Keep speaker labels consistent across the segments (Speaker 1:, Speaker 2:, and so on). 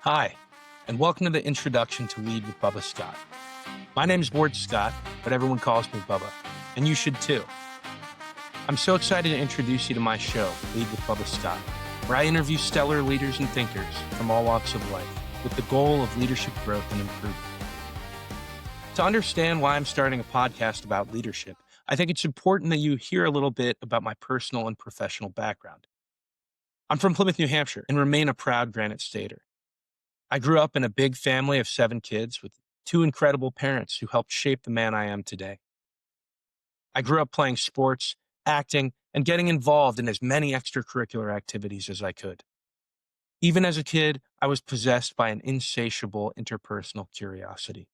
Speaker 1: Hi, and welcome to the introduction to Lead with Bubba Scott. My name is Bubba Scott, but everyone calls me Bubba, and you should too. I'm so excited to introduce you to my show, Lead with Bubba Scott, where I interview stellar leaders and thinkers from all walks of life with the goal of leadership growth and improvement. To understand why I'm starting a podcast about leadership, I think it's important that you hear a little bit about my personal and professional background. I'm from Plymouth, New Hampshire, and remain a proud Granite Stater. I grew up in a big family of 7 kids with 2 incredible parents who helped shape the man I am today. I grew up playing sports, acting, and getting involved in as many extracurricular activities as I could. Even as a kid, I was possessed by an insatiable interpersonal curiosity.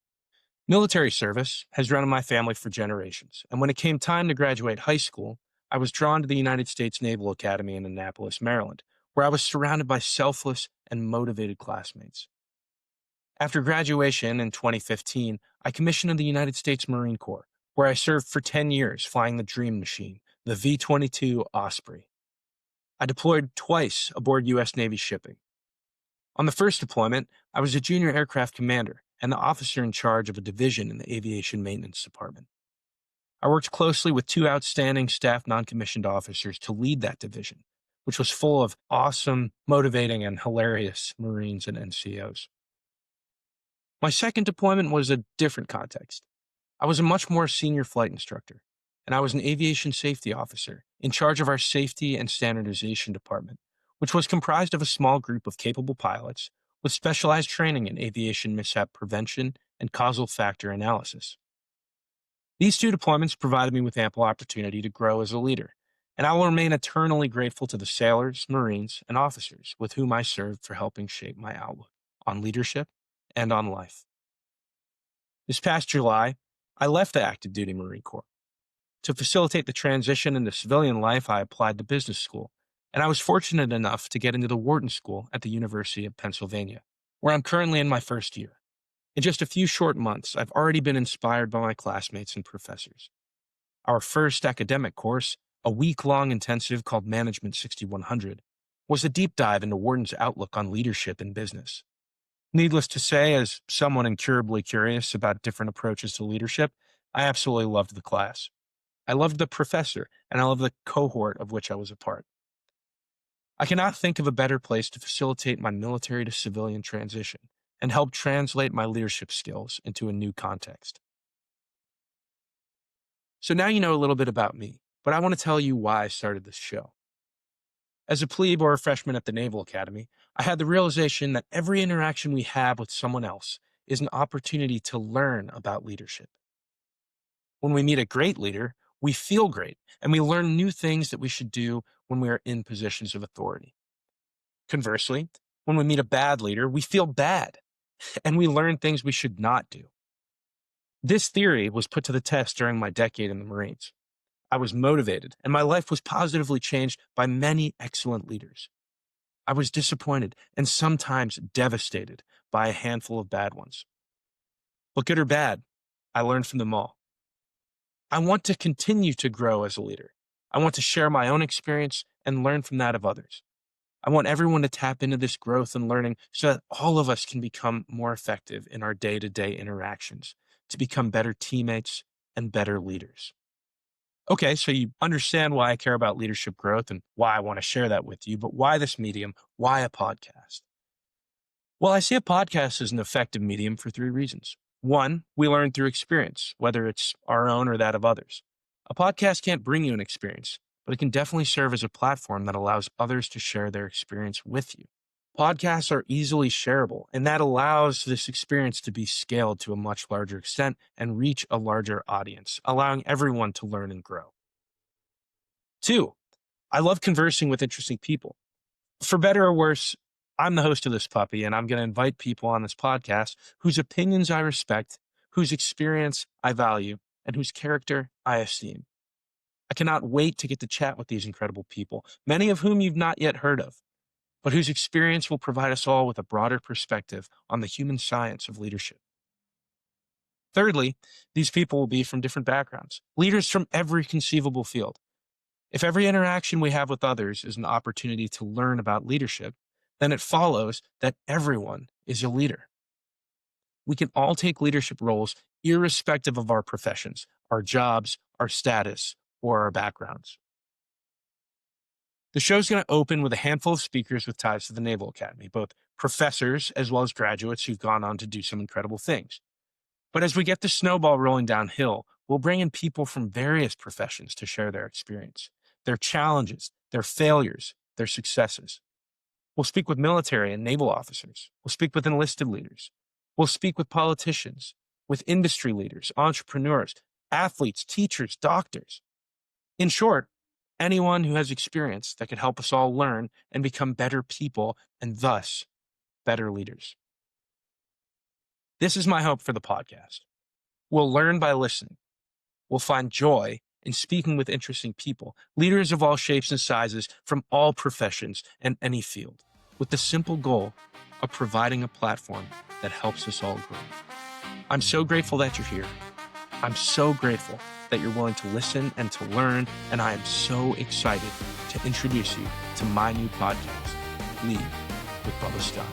Speaker 1: Military service has run in my family for generations, and when it came time to graduate high school, I was drawn to the United States Naval Academy in Annapolis, Maryland, where I was surrounded by selfless and motivated classmates. After graduation in 2015, I commissioned in the United States Marine Corps, where I served for 10 years flying the Dream Machine, the V-22 Osprey. I deployed twice aboard U.S. Navy shipping. On the first deployment, I was a junior aircraft commander and the officer in charge of a division in the Aviation Maintenance Department. I worked closely with 2 outstanding staff non-commissioned officers to lead that division, which was full of awesome, motivating, and hilarious Marines and NCOs. My second deployment was a different context. I was a much more senior flight instructor, and I was an aviation safety officer in charge of our safety and standardization department, which was comprised of a small group of capable pilots with specialized training in aviation mishap prevention and causal factor analysis. These 2 deployments provided me with ample opportunity to grow as a leader, and I will remain eternally grateful to the sailors, Marines, and officers with whom I served for helping shape my outlook on leadership and on life. This past July, I left the active duty Marine Corps. To facilitate the transition into civilian life, I applied to business school, and I was fortunate enough to get into the Wharton School at the University of Pennsylvania, where I'm currently in my first year. In just a few short months, I've already been inspired by my classmates and professors. Our first academic course, a week-long intensive called Management 6100, was a deep dive into Wharton's outlook on leadership in business. Needless to say, as someone incurably curious about different approaches to leadership, I absolutely loved the class. I loved the professor, and I loved the cohort of which I was a part. I cannot think of a better place to facilitate my military to civilian transition and help translate my leadership skills into a new context. So now you know a little bit about me, but I want to tell you why I started this show. As a plebe or a freshman at the Naval Academy, I had the realization that every interaction we have with someone else is an opportunity to learn about leadership. When we meet a great leader, we feel great, and we learn new things that we should do when we are in positions of authority. Conversely, when we meet a bad leader, we feel bad, and we learn things we should not do. This theory was put to the test during my decade in the Marines. I was motivated, and my life was positively changed by many excellent leaders. I was disappointed and sometimes devastated by a handful of bad ones. But good or bad, I learned from them all. I want to continue to grow as a leader. I want to share my own experience and learn from that of others. I want everyone to tap into this growth and learning so that all of us can become more effective in our day-to-day interactions, to become better teammates and better leaders. Okay, so you understand why I care about leadership growth and why I want to share that with you, but why this medium? Why a podcast? Well, I see a podcast as an effective medium for 3 reasons. 1, we learn through experience, whether it's our own or that of others. A podcast can't bring you an experience, but it can definitely serve as a platform that allows others to share their experience with you. Podcasts are easily shareable, and that allows this experience to be scaled to a much larger extent and reach a larger audience, allowing everyone to learn and grow. 2, I love conversing with interesting people. For better or worse, I'm the host of this puppy, and I'm going to invite people on this podcast whose opinions I respect, whose experience I value, and whose character I esteem. I cannot wait to get to chat with these incredible people, many of whom you've not yet heard of, but whose experience will provide us all with a broader perspective on the human science of leadership. Thirdly, these people will be from different backgrounds, leaders from every conceivable field. If every interaction we have with others is an opportunity to learn about leadership, then it follows that everyone is a leader. We can all take leadership roles irrespective of our professions, our jobs, our status, or our backgrounds. The show's going to open with a handful of speakers with ties to the Naval Academy, both professors as well as graduates who've gone on to do some incredible things. But as we get the snowball rolling downhill, we'll bring in people from various professions to share their experience, their challenges, their failures, their successes. We'll speak with military and naval officers. We'll speak with enlisted leaders. We'll speak with politicians, with industry leaders, entrepreneurs, athletes, teachers, doctors. In short, anyone who has experience that could help us all learn and become better people and thus better leaders. This is my hope for the podcast. We'll learn by listening. We'll find joy in speaking with interesting people, leaders of all shapes and sizes from all professions and any field, with the simple goal of providing a platform that helps us all grow. I'm so grateful that you're here. I'm so grateful that you're willing to listen and to learn, and I am so excited to introduce you to my new podcast, Lead with Bubba Scott.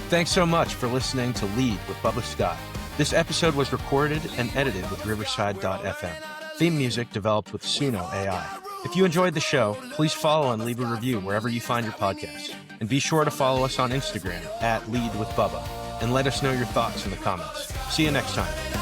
Speaker 1: Thanks so much for listening to Lead with Bubba Scott. This episode was recorded and edited with Riverside.fm. Theme music developed with Suno AI. If you enjoyed the show, please follow and leave a review wherever you find your podcasts. And be sure to follow us on Instagram @LeadWithBubba and let us know your thoughts in the comments. See you next time.